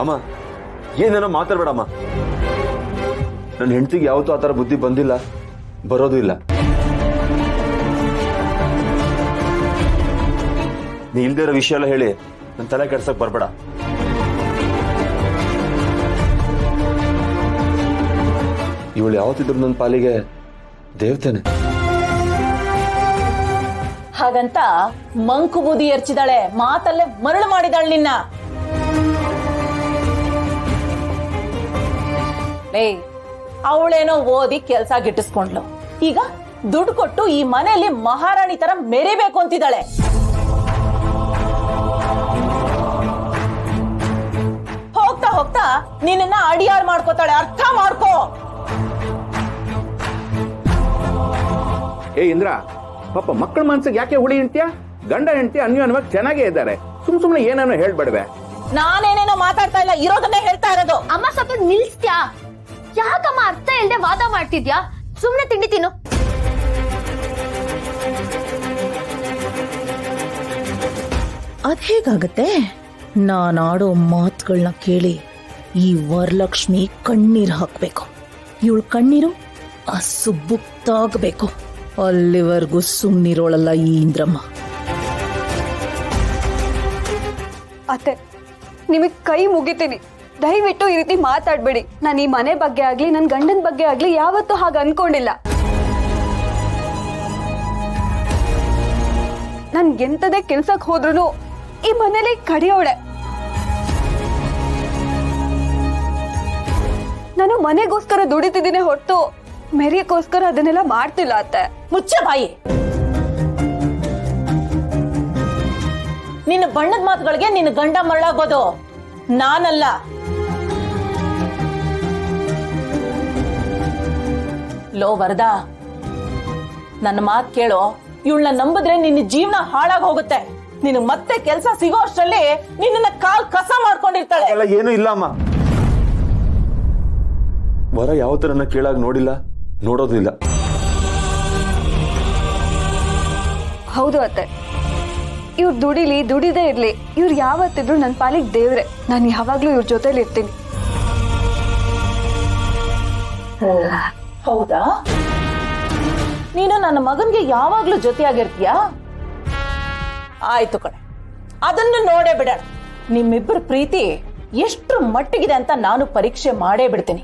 ಅಮ್ಮ ಏನೇನೋ ಮಾತಾಡ್ಬೇಡಮ್ಮ. ನನ್ನ ಹೆಂಡತಿಗೆ ಯಾವತ್ತೂ ಆ ಥರ ಬುದ್ಧಿ ಬಂದಿಲ್ಲ, ಬರೋದು ಇಲ್ಲ. ನೀ ಇಲ್ದೇ ಇರೋ ವಿಷಯ ಎಲ್ಲ ಹೇಳಿ ನನ್ನ ತಲೆ ಕೆಡ್ಸಕ್ ಬರ್ಬೇಡ. ಇವಳು ಯಾವತ್ತಿದ್ರು ನನ್ನ ಪಾಲಿಗೆ ದೇವತೆನೆ. ಹಾಗಂತ ಮಂಕು ಬೂದಿ ಎರಚಿದಾಳೆ, ಮಾತಲ್ಲೇ ಮರಳು ಮಾಡಿದಾಳೆ ನಿನ್ನ. ಅವಳೇನೋ ಓದಿ ಕೆಲ್ಸ ಗಿಟ್ಟಿಸ್ಕೊಂಡ್ಲು, ಈಗ ದುಡ್ಡು ಕೊಟ್ಟು ಈ ಮನೆಯಲ್ಲಿ ಮಹಾರಾಣಿ ತರ ಮೆರಿಬೇಕು ಅಂತಿದ್ದಾಳೆ. ಹೋಗ್ತಾ ಹೋಗ್ತಾ ನಿನ್ನ ಅಡಿಯಾರ್ ಮಾಡ್ಕೋತಾಳೆ, ಅರ್ಥ ಮಾಡ್ಕೋ. ಏ ಇಂದ್ರ, ಪಾಪ ಮಕ್ಕಳ ಮನ್ಸಿಗೆ ಯಾಕೆ ಹುಳಿ ಹೆಂಡ್ತಿಯ? ಗಂಡ ಹೆಂಡತಿ ಅನ್ಯೋನ್ಯವಾಗಿ ಚೆನ್ನಾಗೇ ಇದ್ದಾರೆ, ಸುಮ್ನೆ ಏನೇನೋ ಹೇಳ್ಬೇಡ್ವೆ. ನಾನೇನೇನೋ ಮಾತಾಡ್ತಾ ಇಲ್ಲ, ಇರೋದನ್ನೇ ಹೇಳ್ತಾ ಇರೋದು. ಅಮ್ಮ ಸ್ವಲ್ಪ ನಿಲ್ಸ್ತ್ಯಾ? ಯಾಕಮ್ಮ ಅರ್ಥ ಇಲ್ದೆ ವಾದ ಮಾಡ್ತಿದ್ಯಾ? ಸುಮ್ನೆ ತಿಂಡಿ ತಿನ್ನು. ಅದ್ ಹೇಗಾಗತ್ತೆ? ನಾನಾಡೋ ಮಾತುಗಳನ್ನ ಕೇಳಿ ಈ ವರಲಕ್ಷ್ಮಿ ಕಣ್ಣೀರ್ ಹಾಕ್ಬೇಕು. ಇವಳ ಕಣ್ಣೀರು ಅಸುಬುಕ್ತಾಗಬೇಕು. ಅಲ್ಲಿವರೆಗೂ ಸುಮ್ನಿರೋಳಲ್ಲ ಈ ಇಂದ್ರಮ್ಮ. ಅತ್ತೆ, ನಿಮಗ್ ಕೈ ಮುಗಿತೀನಿ, ದಯವಿಟ್ಟು ಈ ರೀತಿ ಮಾತಾಡ್ಬೇಡಿ. ನಾನು ಈ ಮನೆ ಬಗ್ಗೆ ಆಗ್ಲಿ ನನ್ನ ಗಂಡನ ಬಗ್ಗೆ ಆಗ್ಲಿ ಯಾವತ್ತೂ ಹಾಗೆ ಅನ್ಕೊಂಡಿಲ್ಲ. ನನ್ ಎಂತದೇ ಕೆಲ್ಸಕ್ ಹೋದ್ರು ಈ ಮನೇಲಿ ಕಡಿಯೋಳೆ. ನಾನು ಮನೆಗೋಸ್ಕರ ದುಡಿತಿದ್ದೀನಿ ಹೊರತು ಮೆರಿಯಕ್ಕೋಸ್ಕರ ಅದನ್ನೆಲ್ಲ ಮಾಡ್ತಿಲ್ಲ ಅತ್ತೆ. ಮುಚ್ಚ ಬಾಯಿ. ನಿನ್ನ ಬಣ್ಣದ ಮಾತುಗಳಿಗೆ ನಿನ್ನ ಗಂಡ ಮರಳಾಗೋದು ನಾನಲ್ಲ. ಲೋ ವರದಾ, ನನ್ನ ಮಾತು ಕೇಳೋ. ಇವಳನ್ನ ನಂಬಿದ್ರೆ ನಿನ್ನ ಜೀವನ ಹಾಳಾಗಿ ಹೋಗುತ್ತೆ. ನಿನ್ ಮತ್ತೆ ಕೆಲಸ ಸಿಗೋ ಅಷ್ಟರಲ್ಲಿ ನಿನ್ನ ಕಾಲ್ ಕಸ ಮಾಡ್ಕೊಂಡಿರ್ತಾಳೆ. ಎಲ್ಲ ಏನು ಇಲ್ಲ ಅಮ್ಮ. ವರ ಯಾವತ್ತೂ ನನ್ನ ಕೇಳಾಗ ನೋಡಿಲ್ಲ, ನೋಡೋದು ಇಲ್ಲ. ಹೌದು ಅತ್ತೆ, ಇವ್ರು ದುಡಿಲಿ ದುಡಿದೇ ಇರ್ಲಿ, ಇವ್ರು ಯಾವತ್ತಿದ್ರು ನನ್ನ ಪಾಲಿಗೆ ದೇವ್ರೆ. ನಾನು ಯಾವಾಗ್ಲೂ ಇವ್ರ ಜೊತೆಲಿ ಇರ್ತೀನಿ. ಹೌದಾ? ನೀನು ನನ್ನ ಮಗನ್ಗೆ ಯಾವಾಗ್ಲೂ ಜೊತೆಯಾಗಿರ್ತೀಯ? ಆಯ್ತು ಕಣೆ, ಅದನ್ನು ನೋಡೇ ಬಿಡೋಣ. ನಿಮ್ಮಿಬ್ಬರ ಪ್ರೀತಿ ಎಷ್ಟು ಮಟ್ಟಿಗಿದೆ ಅಂತ ನಾನು ಪರೀಕ್ಷೆ ಮಾಡೇ ಬಿಡ್ತೀನಿ.